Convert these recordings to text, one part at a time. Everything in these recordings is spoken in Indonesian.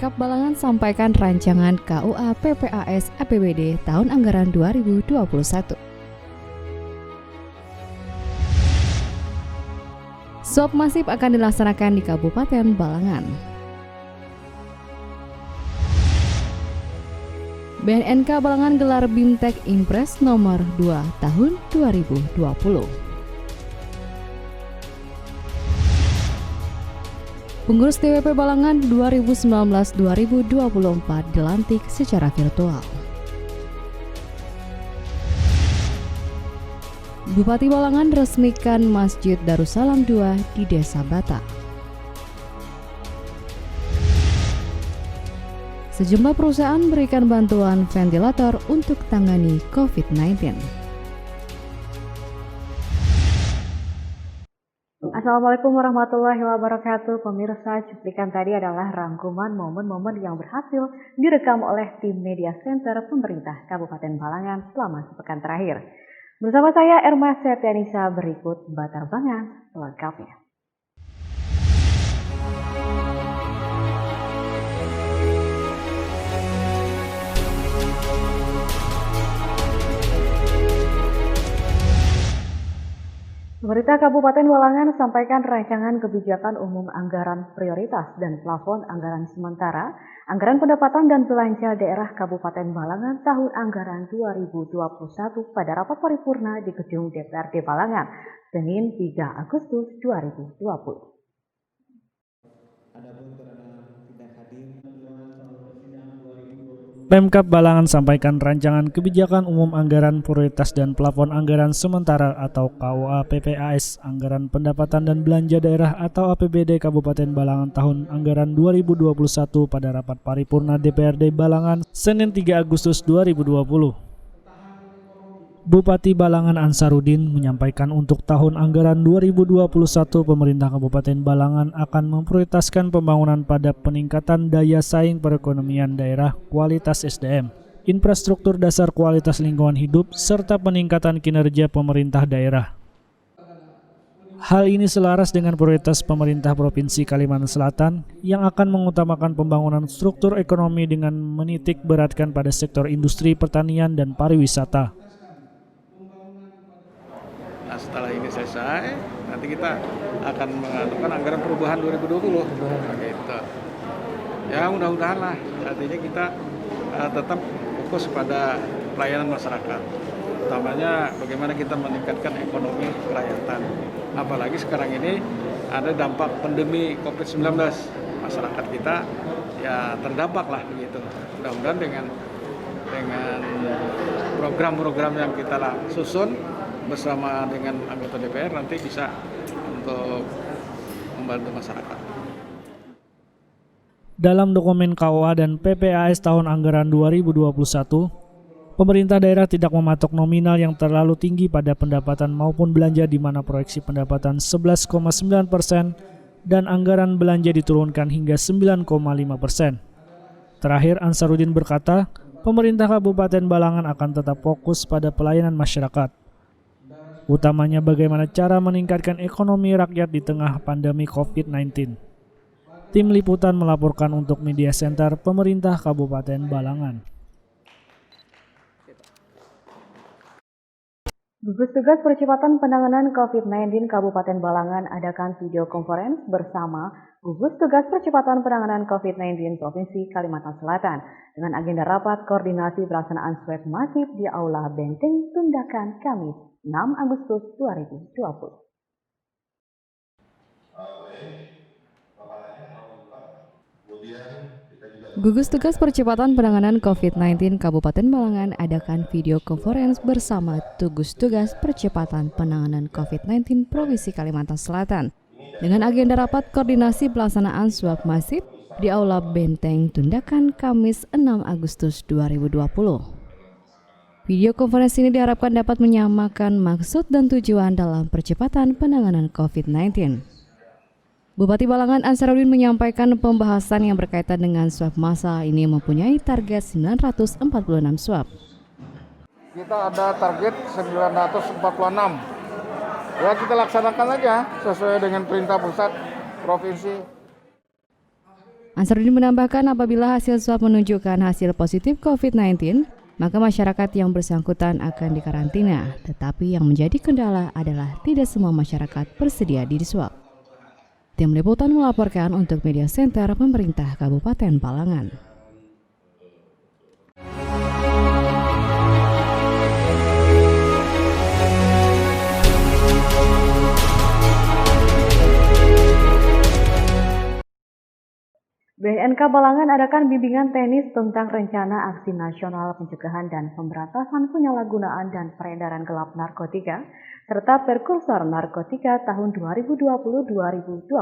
Pemkab Balangan sampaikan rancangan KUA PPAS APBD tahun anggaran 2021. Swab masif akan dilaksanakan di Kabupaten Balangan. BNNK Balangan gelar BIMTEK Impres nomor 2 tahun 2020. Pengurus DWP Balangan 2019-2024 dilantik secara virtual. Bupati Balangan resmikan Masjid Darussalam II di Desa Bata. Sejumlah perusahaan berikan bantuan ventilator untuk tangani COVID-19. Assalamualaikum warahmatullahi wabarakatuh. Pemirsa, cuplikan tadi adalah rangkuman momen-momen yang berhasil direkam oleh tim media center pemerintah Kabupaten Balangan selama sepekan terakhir. Bersama saya Erma Septianisa, berikut batarbangan selengkapnya. Pemerintah Kabupaten Balangan sampaikan rancangan kebijakan umum anggaran prioritas dan plafon anggaran sementara, anggaran pendapatan dan belanja daerah Kabupaten Balangan tahun anggaran 2021 pada rapat paripurna di Gedung DPRD Balangan, Senin 3 Agustus 2020. Pemkab Balangan sampaikan rancangan kebijakan umum anggaran prioritas dan plafon anggaran sementara atau KUA PPAS anggaran pendapatan dan belanja daerah atau APBD Kabupaten Balangan tahun anggaran 2021 pada rapat paripurna DPRD Balangan Senin 3 Agustus 2020. Bupati Balangan Ansarudin menyampaikan untuk tahun anggaran 2021 pemerintah Kabupaten Balangan akan memprioritaskan pembangunan pada peningkatan daya saing perekonomian daerah, kualitas SDM, infrastruktur dasar kualitas lingkungan hidup, serta peningkatan kinerja pemerintah daerah. Hal ini selaras dengan prioritas pemerintah Provinsi Kalimantan Selatan yang akan mengutamakan pembangunan struktur ekonomi dengan menitik beratkan pada sektor industri, pertanian, dan pariwisata. Nah, setelah ini selesai, nanti kita akan mengajukan anggaran perubahan 2020. Gitu. Ya mudah-mudahan lah, artinya kita tetap fokus pada pelayanan masyarakat. Utamanya bagaimana kita meningkatkan ekonomi kerakyatan. Apalagi sekarang ini ada dampak pandemi COVID-19. Masyarakat kita ya terdampak lah begitu. Mudah-mudahan dengan program-program yang kita susun bersama dengan anggota DPR nanti bisa untuk membantu masyarakat. Dalam dokumen KUA dan PPAS tahun anggaran 2021, pemerintah daerah tidak mematok nominal yang terlalu tinggi pada pendapatan maupun belanja di mana proyeksi pendapatan 11,9% dan anggaran belanja diturunkan hingga 9,5%. Terakhir, Ansarudin berkata, pemerintah Kabupaten Balangan akan tetap fokus pada pelayanan masyarakat. Utamanya bagaimana cara meningkatkan ekonomi rakyat di tengah pandemi COVID-19. Tim Liputan melaporkan untuk Media Center Pemerintah Kabupaten Balangan. Gugus Tugas Percepatan Penanganan COVID-19 Kabupaten Balangan adakan video conference bersama Gugus Tugas Percepatan Penanganan COVID-19 Provinsi Kalimantan Selatan dengan agenda rapat koordinasi pelaksanaan swab masif di Aula Benteng Tundakan Kamis 6 Agustus 2020. Gugus Tugas Percepatan Penanganan COVID-19 Kabupaten Balangan adakan video conference bersama Gugus Tugas Percepatan Penanganan COVID-19 Provinsi Kalimantan Selatan dengan agenda rapat koordinasi pelaksanaan swab masif di Aula Benteng Tundakan Kamis 6 Agustus 2020. Video konferensi ini diharapkan dapat menyamakan maksud dan tujuan dalam percepatan penanganan COVID-19. Bupati Balangan Ansarudin menyampaikan pembahasan yang berkaitan dengan swab massal ini mempunyai target 946 swab. Kita ada target 946. Ya kita laksanakan aja sesuai dengan perintah pusat, provinsi. Ansarudin menambahkan apabila hasil swab menunjukkan hasil positif COVID-19, maka masyarakat yang bersangkutan akan dikarantina. Tetapi yang menjadi kendala adalah tidak semua masyarakat bersedia di swab. Tim Liputan melaporkan untuk Media Center Pemerintah Kabupaten Balangan. BNK Balangan adakan bimbingan teknis tentang rencana aksi nasional pencegahan dan pemberantasan penyalahgunaan dan peredaran gelap narkotika serta prekursor narkotika tahun 2020-2024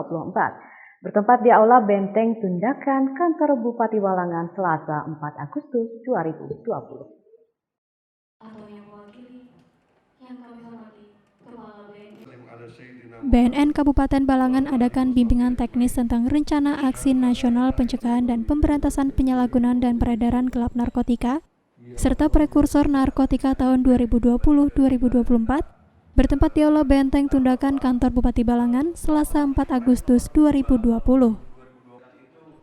bertempat di Aula Benteng Tundakan Kantor Bupati Balangan Selasa 4 Agustus 2020. BNN Kabupaten Balangan adakan bimbingan teknis tentang rencana aksi nasional pencegahan dan pemberantasan penyalahgunaan dan peredaran gelap narkotika serta prekursor narkotika tahun 2020-2024 bertempat di Aula Benteng Tundakan Kantor Bupati Balangan Selasa 4 Agustus 2020.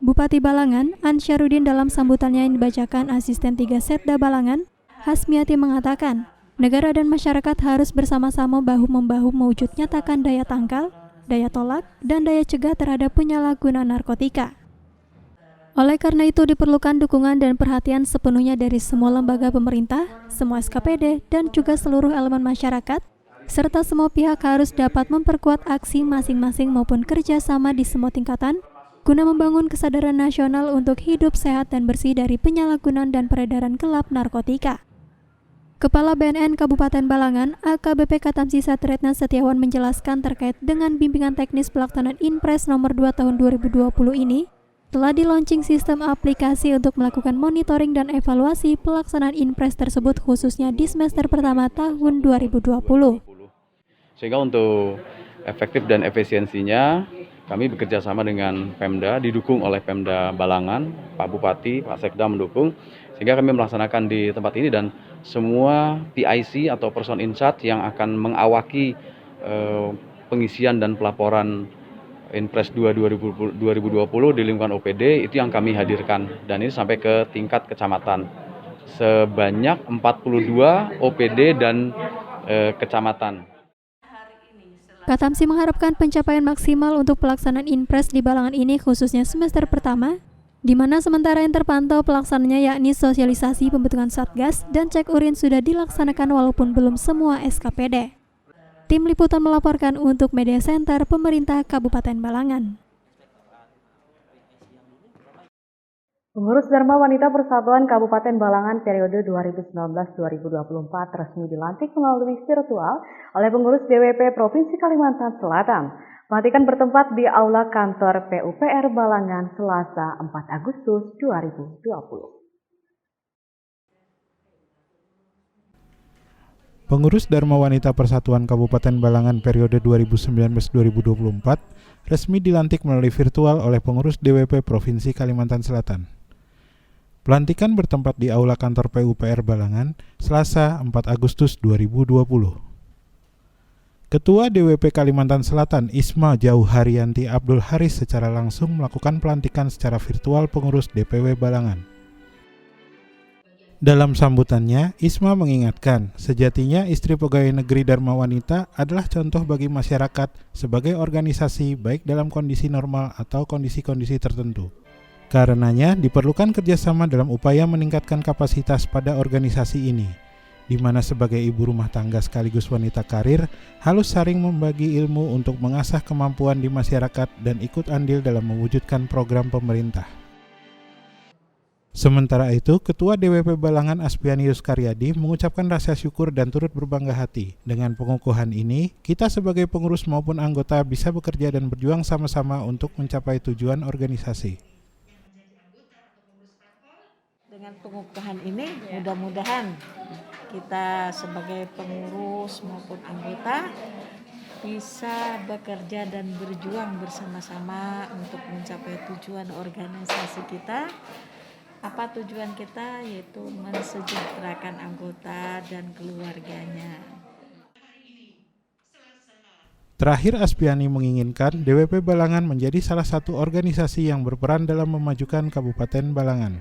Bupati Balangan, Ansarudin dalam sambutannya yang dibacakan Asisten 3 Setda Balangan, Hasmiati mengatakan, negara dan masyarakat harus bersama-sama bahu-membahu mewujud nyatakan daya tangkal, daya tolak, dan daya cegah terhadap penyalahgunaan narkotika. Oleh karena itu diperlukan dukungan dan perhatian sepenuhnya dari semua lembaga pemerintah, semua SKPD, dan juga seluruh elemen masyarakat, serta semua pihak harus dapat memperkuat aksi masing-masing maupun kerjasama di semua tingkatan, guna membangun kesadaran nasional untuk hidup sehat dan bersih dari penyalahgunaan dan peredaran gelap narkotika. Kepala BNN Kabupaten Balangan, AKBP Katamsi Satretna Setiawan menjelaskan terkait dengan bimbingan teknis pelaksanaan Inpres nomor 2 tahun 2020 ini, telah di-launching sistem aplikasi untuk melakukan monitoring dan evaluasi pelaksanaan Inpres tersebut khususnya di semester pertama tahun 2020. Sehingga untuk efektif dan efisiensinya, kami bekerja sama dengan Pemda, didukung oleh Pemda Balangan, Pak Bupati, Pak Sekda mendukung, sehingga kami melaksanakan di tempat ini dan semua PIC atau person in charge yang akan mengawaki pengisian dan pelaporan Inpres 2 2020 di lingkungan OPD itu yang kami hadirkan dan ini sampai ke tingkat kecamatan. Sebanyak 42 OPD dan kecamatan. Katamsi mengharapkan pencapaian maksimal untuk pelaksanaan Inpres di Balangan ini khususnya semester pertama, di mana sementara yang terpantau pelaksanaannya yakni sosialisasi pembentukan Satgas dan cek urin sudah dilaksanakan walaupun belum semua SKPD. Tim Liputan melaporkan untuk Media Center Pemerintah Kabupaten Balangan. Pengurus Dharma Wanita Persatuan Kabupaten Balangan periode 2019-2024 resmi dilantik melalui virtual oleh pengurus DWP Provinsi Kalimantan Selatan. Pelantikan bertempat di Aula Kantor PUPR Balangan Selasa 4 Agustus 2020. Pengurus Dharma Wanita Persatuan Kabupaten Balangan periode 2019-2024 resmi dilantik melalui virtual oleh pengurus DWP Provinsi Kalimantan Selatan. Pelantikan bertempat di Aula Kantor PUPR Balangan Selasa 4 Agustus 2020. Ketua DWP Kalimantan Selatan Isma Jauharianti Abdul Haris secara langsung melakukan pelantikan secara virtual pengurus DPW Balangan. Dalam sambutannya, Isma mengingatkan sejatinya Istri Pegawai Negeri Dharma Wanita adalah contoh bagi masyarakat sebagai organisasi baik dalam kondisi normal atau kondisi-kondisi tertentu. Karenanya diperlukan kerjasama dalam upaya meningkatkan kapasitas pada organisasi ini, di mana sebagai ibu rumah tangga sekaligus wanita karir harus saling membagi ilmu untuk mengasah kemampuan di masyarakat dan ikut andil dalam mewujudkan program pemerintah. Sementara itu, Ketua DWP Balangan Aspianius Karyadi mengucapkan rasa syukur dan turut berbangga hati. Dengan pengukuhan ini, kita sebagai pengurus maupun anggota bisa bekerja dan berjuang sama-sama untuk mencapai tujuan organisasi. Dengan pengukuhan ini, mudah-mudahan kita sebagai pengurus maupun anggota bisa bekerja dan berjuang bersama-sama untuk mencapai tujuan organisasi kita. Apa tujuan kita? Yaitu mensejahterakan anggota dan keluarganya. Terakhir, Aspiani menginginkan DWP Balangan menjadi salah satu organisasi yang berperan dalam memajukan Kabupaten Balangan.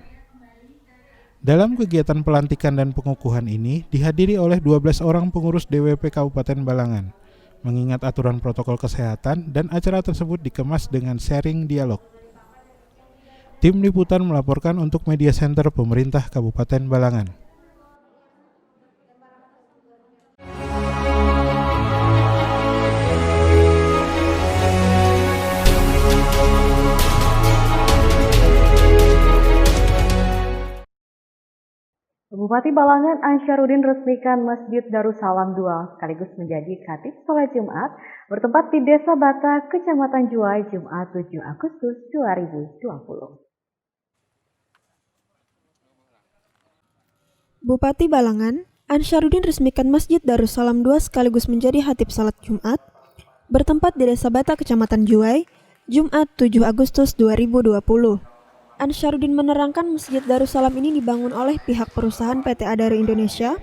Dalam kegiatan pelantikan dan pengukuhan ini dihadiri oleh 12 orang pengurus DWP Kabupaten Balangan. Mengingat aturan protokol kesehatan dan acara tersebut dikemas dengan sharing dialog. Tim liputan melaporkan untuk Media Center Pemerintah Kabupaten Balangan. Bupati Balangan Ansyaruddin resmikan Masjid Darussalam II sekaligus menjadi khatib sholat Jumat bertempat di Desa Bata, Kecamatan Juwai, Jumat 7 Agustus 2020. Bupati Balangan Ansyaruddin resmikan Masjid Darussalam II sekaligus menjadi khatib sholat Jumat bertempat di Desa Bata, Kecamatan Juwai, Jumat 7 Agustus 2020. Ansyaruddin menerangkan Masjid Darussalam ini dibangun oleh pihak perusahaan PT Adaro Indonesia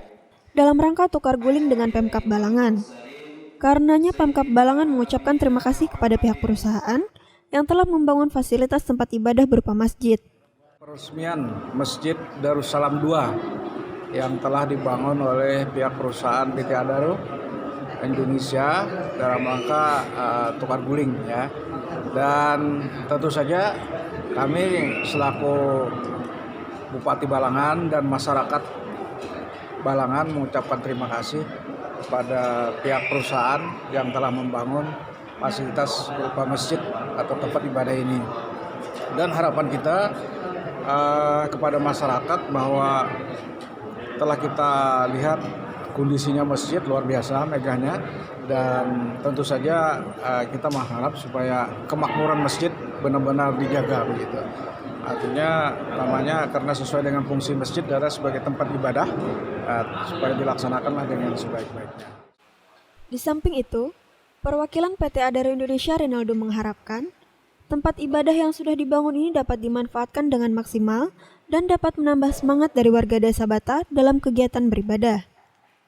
dalam rangka tukar guling dengan Pemkab Balangan. Karenanya Pemkab Balangan mengucapkan terima kasih kepada pihak perusahaan yang telah membangun fasilitas tempat ibadah berupa masjid. Peresmian Masjid Darussalam II yang telah dibangun oleh pihak perusahaan PT Adaro Indonesia dalam rangka tukar guling ya. Dan tentu saja kami selaku Bupati Balangan dan masyarakat Balangan mengucapkan terima kasih kepada pihak perusahaan yang telah membangun fasilitas berupa masjid atau tempat ibadah ini. Dan harapan kita kepada masyarakat bahwa telah kita lihat kondisinya masjid luar biasa megahnya, dan tentu saja kita mengharap supaya kemakmuran masjid benar-benar dijaga begitu. Artinya namanya karena sesuai dengan fungsi masjid adalah sebagai tempat ibadah, supaya dilaksanakanlah dengan sebaik-baiknya. Di samping itu, perwakilan PT Adaro Indonesia Renaldo mengharapkan tempat ibadah yang sudah dibangun ini dapat dimanfaatkan dengan maksimal dan dapat menambah semangat dari warga Desa Bata dalam kegiatan beribadah.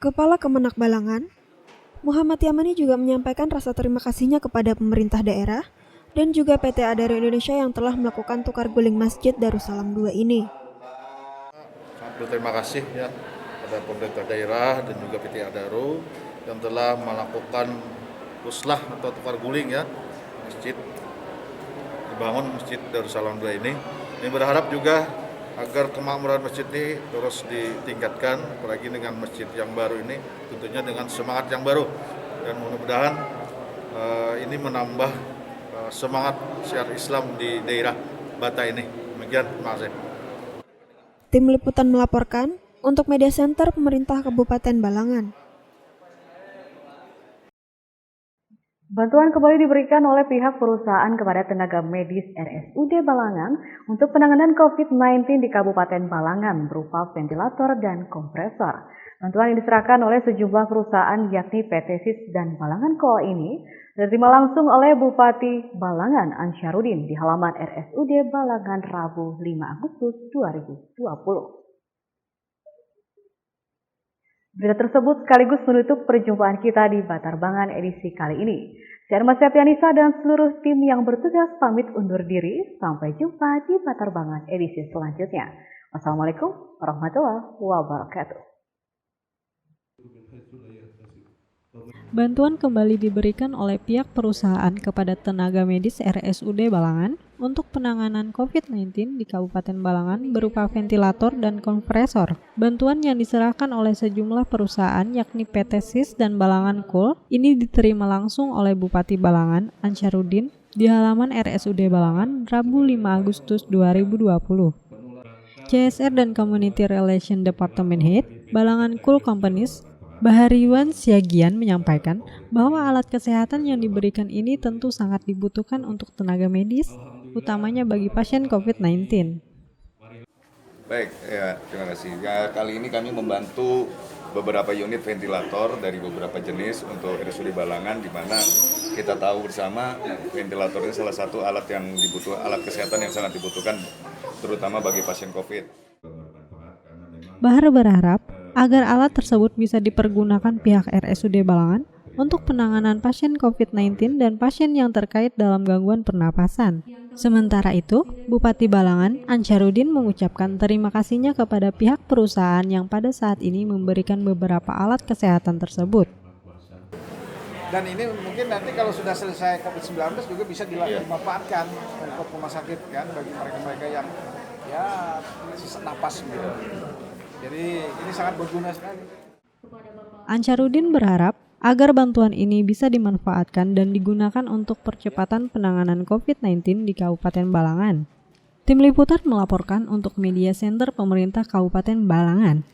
Kepala Kemenak Balangan, Muhammad Yamani juga menyampaikan rasa terima kasihnya kepada pemerintah daerah dan juga PT Adaro Indonesia yang telah melakukan tukar guling Masjid Darussalam II ini. Sangat berterima kasih ya pada pemerintah daerah dan juga PT Adaro yang telah melakukan uslah atau tukar guling ya masjid, dibangun Masjid Darussalam II ini. Ini berharap juga agar kemakmuran masjid ini terus ditingkatkan, apalagi dengan masjid yang baru ini tentunya dengan semangat yang baru, dan mudah-mudahan ini menambah semangat syiar Islam di daerah Bata ini. Demikian, terima kasih. Tim liputan melaporkan untuk Media Center Pemerintah Kabupaten Balangan. Bantuan kembali diberikan oleh pihak perusahaan kepada tenaga medis RSUD Balangan untuk penanganan COVID-19 di Kabupaten Balangan berupa ventilator dan kompresor. Bantuan yang diserahkan oleh sejumlah perusahaan yakni PT SIS dan Balangan Co. ini diterima langsung oleh Bupati Balangan Ansyaruddin di halaman RSUD Balangan Rabu 5 Agustus 2020. Berita tersebut sekaligus menutup perjumpaan kita di Batarbangan edisi kali ini. Saya Mas Septianisa dan seluruh tim yang bertugas pamit undur diri. Sampai jumpa di Batarbangan edisi selanjutnya. Wassalamualaikum warahmatullahi wabarakatuh. Bantuan kembali diberikan oleh pihak perusahaan kepada tenaga medis RSUD Balangan untuk penanganan COVID-19 di Kabupaten Balangan berupa ventilator dan kompresor. Bantuan yang diserahkan oleh sejumlah perusahaan yakni PT SIS dan Balangan Co. ini diterima langsung oleh Bupati Balangan Ansyaruddin di halaman RSUD Balangan Rabu 5 Agustus 2020. CSR dan Community Relation Department Head Balangan Cool Companies Bahariwan Siagian menyampaikan bahwa alat kesehatan yang diberikan ini tentu sangat dibutuhkan untuk tenaga medis, utamanya bagi pasien COVID-19. Baik, ya terima kasih. Ya, kali ini kami membantu beberapa unit ventilator dari beberapa jenis untuk RSUD Balangan, di mana kita tahu bersama ventilator ini salah satu alat kesehatan yang sangat dibutuhkan, terutama bagi pasien COVID. Bahar berharap agar alat tersebut bisa dipergunakan pihak RSUD Balangan untuk penanganan pasien COVID-19 dan pasien yang terkait dalam gangguan pernapasan. Sementara itu, Bupati Balangan, Ansarudin mengucapkan terima kasihnya kepada pihak perusahaan yang pada saat ini memberikan beberapa alat kesehatan tersebut. Dan ini mungkin nanti kalau sudah selesai COVID-19 juga bisa dimanfaatkan untuk rumah sakit kan bagi mereka-mereka yang ya sesak napas gitu. Jadi ini sangat berguna sekali. Ansarudin berharap agar bantuan ini bisa dimanfaatkan dan digunakan untuk percepatan penanganan COVID-19 di Kabupaten Balangan. Tim Liputan melaporkan untuk Media Center Pemerintah Kabupaten Balangan.